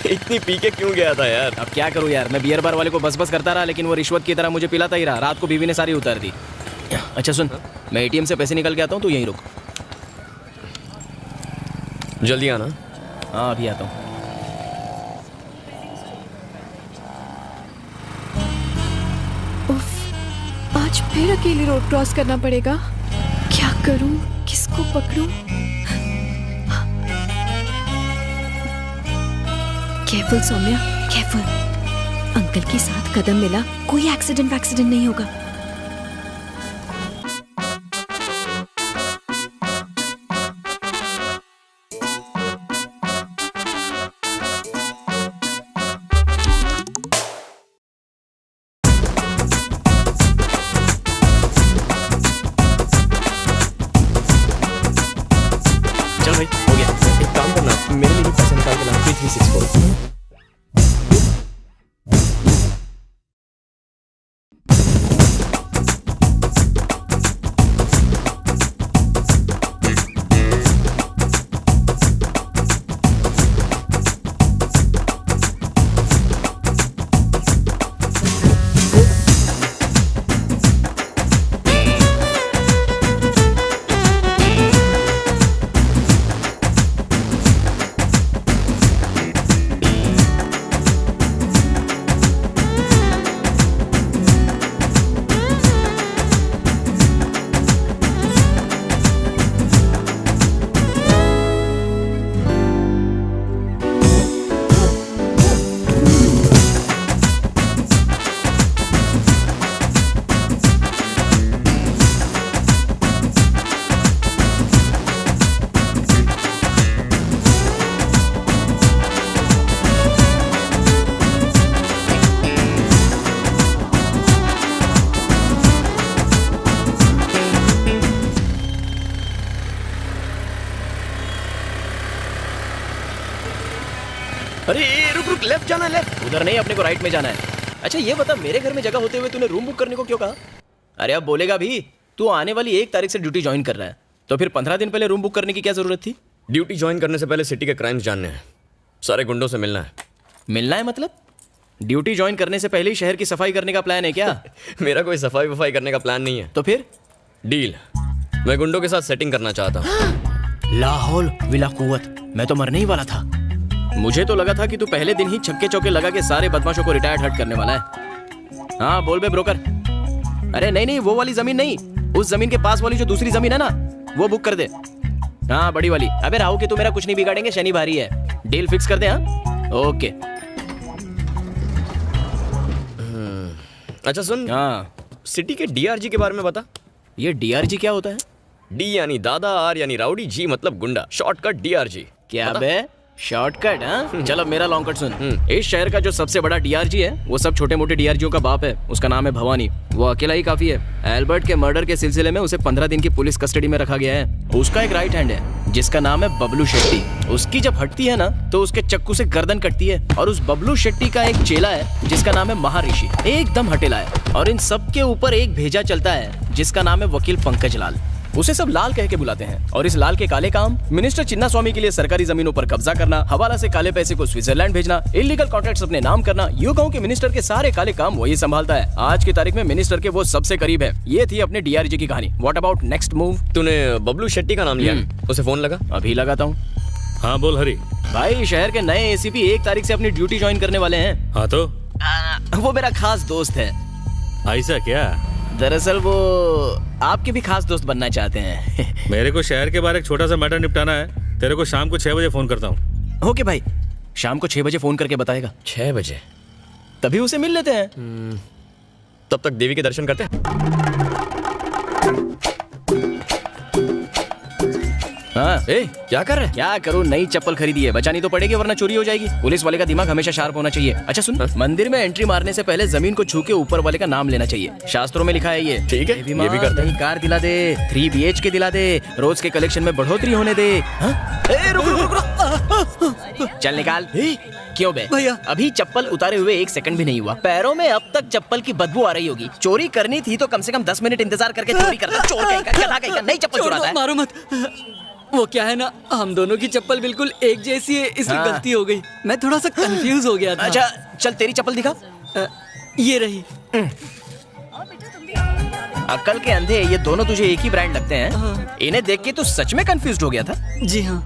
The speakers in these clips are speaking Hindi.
इतनी पी के क्यों गया था यार? अब क्या करूं यार, मैं बियर बार वाले को बस बस करता रहा, लेकिन वो रिश्वत की तरह मुझे पिलाता ही रहा। रात को बीवी ने सारी उतार दी। अच्छा सुन, मैं एटीएम से पैसे निकल के आता हूँ, तू यहीं रुक। जल्दी आना। हाँ अभी आता हूँ। उफ, आज फिर अकेले रोड क्रॉस करना पड़ेगा। क्या करूं, किसको पकड़ूं? Careful Saumya, careful. अंकल के साथ कदम मिला, कोई एक्सीडेंट वैक्सीडेंट नहीं होगा। चल भाई, हो गया। एक काम करना, मेरे लिए भी पैसे निकाल के ला। 3364। अरे रुक रुक, लेफ्ट जाना है, लेफ्ट। उधर नहीं, अपने को राइट में जाना है। अच्छा ये बता, मेरे घर में जगह होते हुए तूने रूम बुक करने को क्यों कहा? अरे अब बोलेगा भी, तू आने वाली 1 तारीख से ड्यूटी ज्वाइन कर रहा है, तो फिर 15 दिन पहले रूम बुक करने की क्या जरूरत थी? ड्यूटी ज्वाइन करने से पहले सिटी के क्राइम्स जानने हैं, सारे गुंडों से मिलना है। मिलना है मतलब? ड्यूटी ज्वाइन करने से पहले ही शहर की सफाई करने का प्लान है क्या? मेरा कोई सफाई वफाई करने का प्लान नहीं है। तो फिर? डील, मैं गुंडों के साथ सेटिंग करना चाहता हूँ। लाहौल विला कुव्वत, मैं तो मरने ही वाला था। मुझे तो लगा था कि तू पहले दिन ही छक्के चौके लगा के सारे बदमाशों को रिटायर्ड हट करने वाला है। हाँ बोल बे ब्रोकर। अरे नहीं नहीं, वो वाली जमीन नहीं, उस जमीन के पास वाली जो दूसरी जमीन है ना, वो बुक कर दे। हाँ बड़ी वाली। अबे राहु के तू मेरा कुछ नहीं बिगाड़ेंगे, शनि भारी है। डील फिक्स कर दे। हाँ ओके। अच्छा सुन, हाँ सिटी के डीआरजी के बारे में बता। ये डीआरजी क्या होता है? डी यानी दादा, आर यानी राउडी, जी मतलब गुंडा, शॉर्टकट डीआरजी। क्या बे शॉर्टकट? हाँ चल अब मेरा लॉन्ग कट सुन। इस शहर का जो सबसे बड़ा डीआरजी है, वो सब छोटे मोटे डीआरजीओ का बाप है। उसका नाम है भवानी। वो अकेला ही काफी है। एल्बर्ट के मर्डर के सिलसिले में उसे 15 दिन की पुलिस कस्टडी में रखा गया है। उसका एक राइट हैंड है जिसका नाम है बबलू शेट्टी। उसकी जब हटती है ना, तो उसके चक्कू से गर्दन कटती है। और उस बबलू शेट्टी का एक चेला है जिसका नाम है महर्षि, एकदम हटेला है। और इन सब के ऊपर एक भेजा चलता है जिसका नाम है वकील पंकज लाल। उसे सब लाल कह के बुलाते हैं। और इस लाल के काले काम, मिनिस्टर चिन्ना स्वामी के लिए सरकारी जमीनों पर कब्जा करना, हवाला से काले पैसे को स्विट्जरलैंड भेजना, इलीगल कॉन्ट्रैक्ट्स अपने नाम करना, यूं कहूं कि मिनिस्टर के सारे काले काम वही संभालता है। आज की तारीख में मिनिस्टर के वो सबसे करीब है। ये थी अपने डीआरजी की कहानी। What about next move? तूने बबलू शेट्टी का नाम लिया, उसे फोन लगा? अभी लगाता हूँ। हाँ बोल हरी। भाई शहर के नए एसीपी 1 तारीख से अपनी ड्यूटी ज्वाइन करने वाले हैं। हाँ तो वो मेरा खास दोस्त है। ऐसा क्या? दरअसल वो आपके भी खास दोस्त बनना चाहते हैं। मेरे को शहर के बारे एक छोटा सा मैटर निपटाना है। तेरे को शाम को 6 बजे फोन करता हूँ। ओके भाई, शाम को 6 बजे फोन करके बताएगा। 6 बजे? तभी उसे मिल लेते हैं। तब तक देवी के दर्शन करते हैं। हाँ ए, क्या कर रहे हैं? क्या करूं, नई चप्पल खरीदी है, बचानी तो पड़ेगी वरना चोरी हो जाएगी। पुलिस वाले का दिमाग हमेशा शार्प होना चाहिए। अच्छा सुन, मंदिर में एंट्री मारने से पहले जमीन को छू के ऊपर वाले का नाम लेना चाहिए। शास्त्रों में लिखा है ये। ठीक है, ये भी करते हैं। कार दिला दे, 3 BHK दिला दे, रोज के कलेक्शन में बढ़ोतरी होने दे। चल निकाल। क्यों बे भैया, अभी चप्पल उतारे हुए 1 सेकंड भी नहीं हुआ। पैरों में अब तक चप्पल की बदबू आ रही होगी। चोरी करनी थी तो कम से कम 10 मिनट इंतजार करके चोरी करना। चोर कहीं का, गधा कहीं का, नहीं चप्पल चुराता है। मारो मत। वो क्या है ना, हम दोनों की चप्पल बिल्कुल एक जैसी है, इसलिए हाँ। गलती हो गई। मैं थोड़ा सा कंफ्यूज हो गया था। अच्छा चल तेरी चप्पल दिखा। ये रही। अक्ल के अंधे, ये दोनों तुझे एक ही ब्रांड लगते हैं। इन्हें देख के तू सच में कंफ्यूज हो गया था। जी हाँ।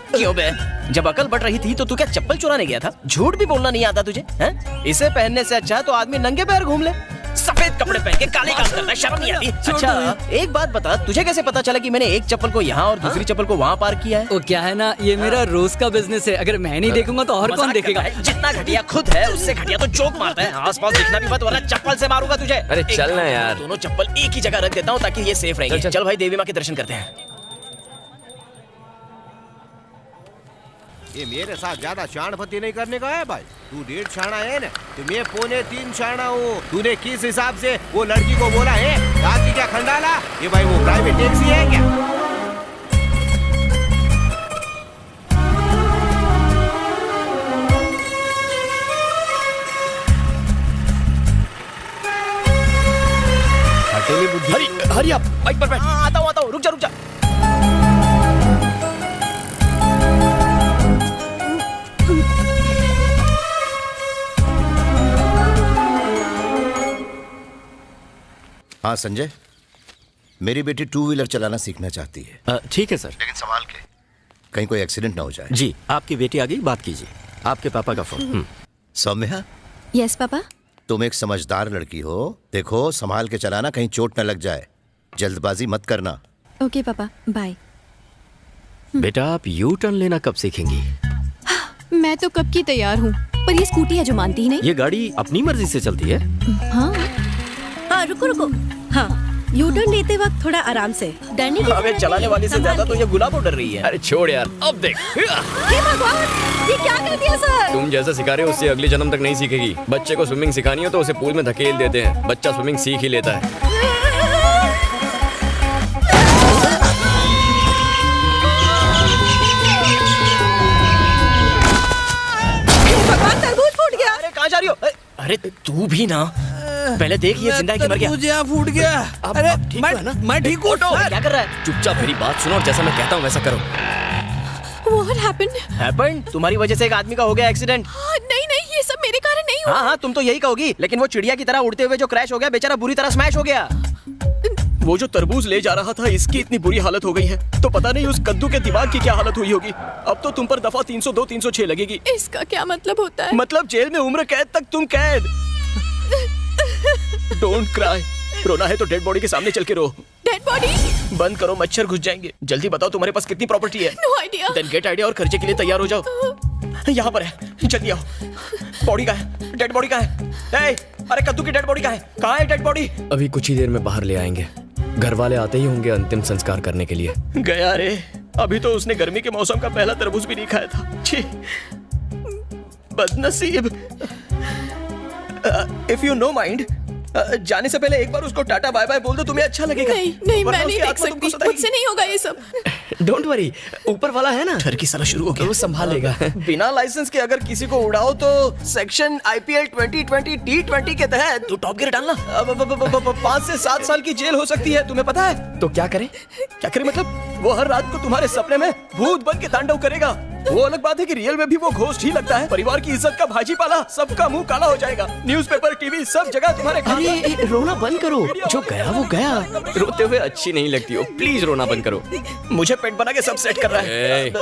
क्यों बे? जब अकल बढ़ रही थी तो तू क्या चप्पल चुराने गया था? झूठ भी बोलना नहीं आता तुझे हैं? इसे पहनने से अच्छा तो आदमी नंगे पैर घूम ले। सफेद कपड़े पहन के काले काम करता है, शर्म नहीं आती? अच्छा एक बात बता, तुझे कैसे पता चला कि मैंने एक चप्पल को यहाँ और दूसरी चप्पल को वहाँ पार्क किया है? वो क्या है ना, ये मेरा रोज का बिजनेस है। अगर मैं नहीं देखूंगा तो और कौन मजाक देखेगा? करता है? जितना घटिया खुद है उससे घटिया तो जोक मारता है। आसपास दिखना भी मत वरना चप्पल से मारूंगा तुझे। अरे चल ना यार। दोनों चप्पल एक ही जगह रख देता हूँ ताकि ये सेफ रहेंगे। चल भाई, देवी माँ के दर्शन करते हैं। ये मेरे साथ ज्यादा शाणपति नहीं करने का है भाई। तू 1.5 शाणा है ना, तो मैं 3.25 शाणा हूँ। तूने किस हिसाब से वो लड़की को बोला है दादी क्या खंडाला? ये भाई वो प्राइवेट टैक्सी है क्या? हटेली बुद्धि। हरी हरी आप बाइक पर बैठ। आता हूँ, रुक जा। हाँ संजय, मेरी बेटी 2 व्हीलर चलाना सीखना चाहती है, ठीक है सर। लेकिन संभाल के, कहीं कोई एक्सीडेंट ना हो जाए। जी, आपकी बेटी आ गई, बात कीजिए। आपके पापा का फोन। Saumya, yes papa. तुम एक समझदार लड़की हो, देखो संभाल के चलाना, कहीं चोट न लग जाए। जल्दबाजी मत करना। ओके पापा, बाय। बेटा आप यू टर्न लेना कब सीखेंगी? मैं तो कब की तैयार हूँ, पर ये स्कूटी है जो मानती ही नहीं। ये गाड़ी अपनी मर्जी से चलती है। हाँ हाँ रुको। हाँ, यू टर्न लेते वक्त थोड़ा आराम से, डरने की अबे चलाने वाली से ज्यादा तो ये गुलाबो डर रही है। अरे छोड़ यार, अब देख। हे भगवान, ये क्या कर दिया सर? तुम जैसा सिखा रहे हो उससे अगले जन्म तक नहीं सीखेगी। बच्चे को स्विमिंग सिखानी हो तो उसे पूल में धकेल देते हैं, बच्चा स्विमिंग सीख ही लेता है। भगवान, तरबूज फूट गया। अरे कहाँ जा रही हो? अरे तू भी ना, पहले देख ये जिंदा है कि मर गया। मुझे फूट गया। अरे मैं ठीक हूँ। क्या कर रहा है? चुपचाप मेरी बात सुनो और जैसा मैं कहता हूँ वैसा करो। What happened? हैपेंड? तुम्हारी वजह से एक आदमी का हो गया एक्सीडेंट। नहीं, ये सब मेरे कारण नहीं हुआ। हाँ तुम तो यही कहोगी, लेकिन वो चिड़िया की तरह उड़ते हुए जो क्रैश हो गया, बेचारा बुरी तरह स्मैश हो गया। वो जो तरबूज ले जा रहा था, इसकी इतनी बुरी हालत हो गई है तो पता नहीं उस कद्दू के दिमाग की क्या हालत हुई होगी। अब तो तुम पर दफा 302 306 लगेगी। इसका क्या मतलब होता है? मतलब जेल में उम्र कैद तक तुम कैद। Don't cry. रोना है तो डेड बॉडी के सामने चल के रो। Dead body? बंद करो, मच्छर घुस जाएंगे। जल्दी बताओ तुम्हारे पास कितनी प्रॉपर्टी है? No idea. Then get idea और खर्चे के लिए तैयार हो जाओ। यहाँ पर है, जल्दी आओ। बॉडी कहाँ है? डेड बॉडी कहाँ है? अरे कद्दू की डेड बॉडी कहाँ है? कहाँ है डेड बॉडी? अभी कुछ ही देर में बाहर ले आएंगे। घर वाले आते ही होंगे अंतिम संस्कार करने के लिए। गया रे, अभी तो उसने गर्मी के मौसम का पहला तरबूज भी नहीं खाया था। छी, बदनसीब। इफ यू नो माइंड, जाने से पहले एक बार उसको टाटा बाय बाय बोल दो, तुम्हें अच्छा लगेगा। नहीं, वरना मैं नहीं उसकी देख आत्मा तुमको सकती। सताएगी। मुझसे नहीं होगा ये सब। डोंट वरी, ऊपर वाला है ना। डर की साला शुरू हो गया। वो संभालेगा। बिना लाइसेंस के अगर किसी को उड़ाओ तो सेक्शन IPL 2020 T20 के तहत तो टॉप गियर डालना 5 से 7 साल की जेल हो सकती है, तुम्हें पता है? तो क्या करें? क्या करे मतलब? वो हर रात को तुम्हारे सपने में भूत बन के तांडव करेगा। वो अलग बात है कि रियल में भी वो घोस्ट ही लगता है। परिवार की इज्जत का भाजी पाला, सबका मुंह काला हो जाएगा। न्यूज़पेपर, टीवी, सब जगह तुम्हारे अरे रोना बंद करो, जो गया वो गया। रोते हुए अच्छी नहीं लगती हो, प्लीज रोना बंद करो। मुझे पेट बना के सब सेट कर रहा है। ए,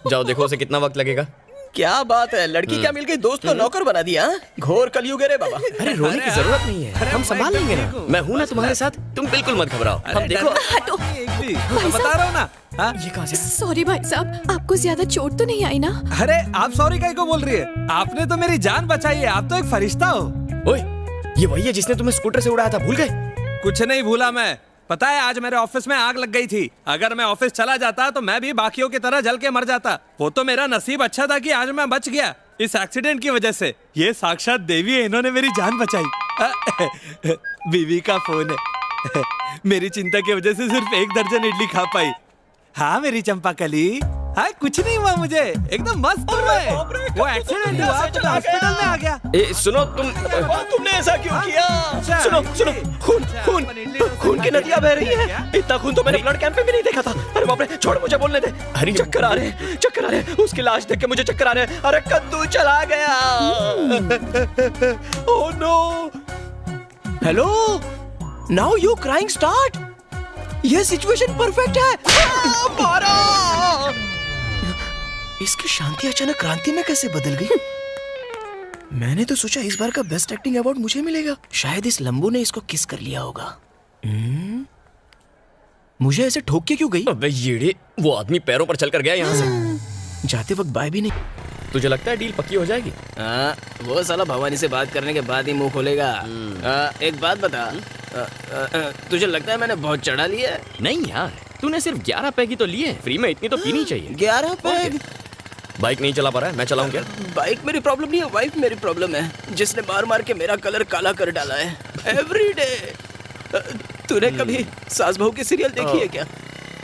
जाओ देखो उसे कितना वक्त लगेगा। क्या बात है, लड़की क्या मिल गई, दोस्त को नौकर बना दिया। घोर कलयुग है रे बाबा। अरे रोने की जरूरत नहीं है, हम संभाल लेंगे ना। मैं हूँ ना तुम्हारे साथ, तुम बिल्कुल मत घबराओ। हम देखो। हटो। बता रहा हूँ ना। ये कहाँ से? सॉरी भाई साहब, आपको ज्यादा चोट तो नहीं आई ना? अरे आप सॉरी काहे को बोल रही है? आपने तो मेरी जान बचाई है, आप तो एक फरिश्ता हो। ओए, ये वही है जिसने तुम्हें स्कूटर से उड़ाया था, भूल गए? कुछ नहीं भूला मैं। पता है आज मेरे ऑफिस में आग लग गई थी। अगर मैं ऑफिस चला जाता तो मैं भी बाकियों की तरह जल के मर जाता। वो तो मेरा नसीब अच्छा था कि आज मैं बच गया इस एक्सीडेंट की वजह से। ये साक्षात देवी है, इन्होंने मेरी जान बचाई। बीवी का फोन है। मेरी चिंता की वजह से सिर्फ 1 दर्जन इडली खा पाई। हाँ मेरी चंपा कली, हाय कुछ नहीं हुआ मुझे, एकदम मस्त हूँ मैं। वो एक्सीडेंट हुआ तो मैं हॉस्पिटल में आ गया। ए सुनो तुमने ऐसा क्यों किया? अच्छा, सुनो सुनो, खून खून अपन खून की नदियां बह रही है। इतना खून तो मैंने ब्लड कैंप में भी नहीं देखा था। अरे बाप रे, छोड़ मुझे बोलने दे। हरी चक्कर आ रहे हैं, चक्कर आ रहे हैं। उसकी लाश देख के मुझे चक्कर आ रहे हैं। अरे कद्दू चला गया। Oh no. Hello, now you crying start. ये सिचुएशन परफेक्ट है। मारा। इसकी शांति अचानक क्रांति में कैसे बदल गई? मैंने तो सोचा इस बार का बेस्ट एक्टिंग अवार्ड मुझे मिलेगा। शायद इस लंबू ने इसको किस कर लिया होगा। मुझे ऐसे ठोक के क्यों गई? अबे येड़े, वो आदमी पैरों पर चलकर गया यहाँ से। जाते वक्त बाय भी नहीं। तुझे लगता है डील पक्की हो जाएगी? वो साला भवानी से बात करने के बाद ही मुंह खोलेगा। एक बात बता, तुझे लगता है मैंने बहुत चढ़ा लिया है? नहीं यार, तूने सिर्फ 11 पैग ही तो लिए, फ्री में इतनी तो पीनी चाहिए। 11 पैग? बाइक नहीं चला पा रहा है, मैं चलाऊं क्या? बाइक मेरी प्रॉब्लम नहीं है, वाइफ मेरी प्रॉब्लम है, जिसने मार मार के मेरा कलर काला कर डाला है एवरी डे। तूने कभी सास बहू की सीरियल देखी है क्या?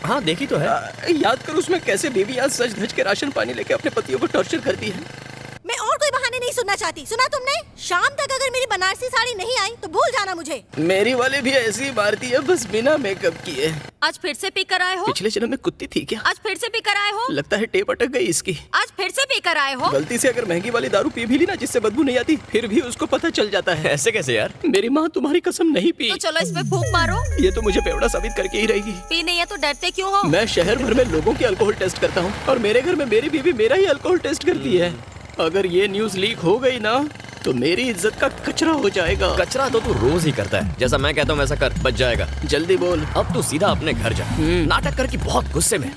हाँ देखी तो है। याद कर उसमें कैसे बीवी आज सज धज के राशन पानी लेके अपने पतियों को टॉर्चर करती है। मैं और कोई बहाने नहीं सुनना चाहती। सुना तुमने? शाम तक अगर मेरी बनारसी साड़ी नहीं आई तो भूल जाना मुझे। मेरी वाली भी ऐसी ही मारती है, बस बिना मेकअप किए। आज फिर से पी कर आए हो? पिछले जन्म में कुत्ती थी क्या? आज फिर से पी कर आए हो? लगता है टेप अटक गई इसकी। आज फिर से पी कर आए हो? गलती से अगर महंगी वाली दारू पी भी ली ना जिससे बदबू नहीं आती, फिर भी उसको पता चल जाता है। ऐसे कैसे यार? मेरी माँ तुम्हारी कसम नहीं पी। तो चलो इस पे फूंक मारो। ये तो मुझे बेवड़ा साबित करके ही रहेगी। पी नहीं है तो डरते क्यों हो? मैं शहर भर में लोगों के अल्कोहल टेस्ट करता हूँ और मेरे घर में मेरी बीवी मेरा ही अल्कोहल टेस्ट करती है। अगर ये न्यूज़ लीक हो गई ना तो मेरी इज्जत का कचरा हो जाएगा। कचरा तो तू रोज ही करता है, जैसा मैं कहता हूँ वैसा कर, बच जाएगा। जल्दी बोल। अब तू सीधा अपने घर जा, नाटक करके बहुत गुस्से में,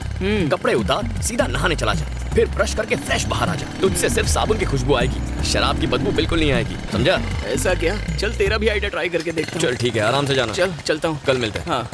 कपड़े उतार, सीधा नहाने चला जा, फिर ब्रश करके फ्रेश बाहर आ जा। तुझसे सिर्फ साबुन की खुशबू आएगी, शराब की बदबू बिल्कुल नहीं आएगी, समझा? ऐसा क्या? चल तेरा भी आइडिया ट्राई करके देखता हूँ। चल ठीक है, आराम से जाना। चल चलता हूँ। कल मिलते हैं। हाँ।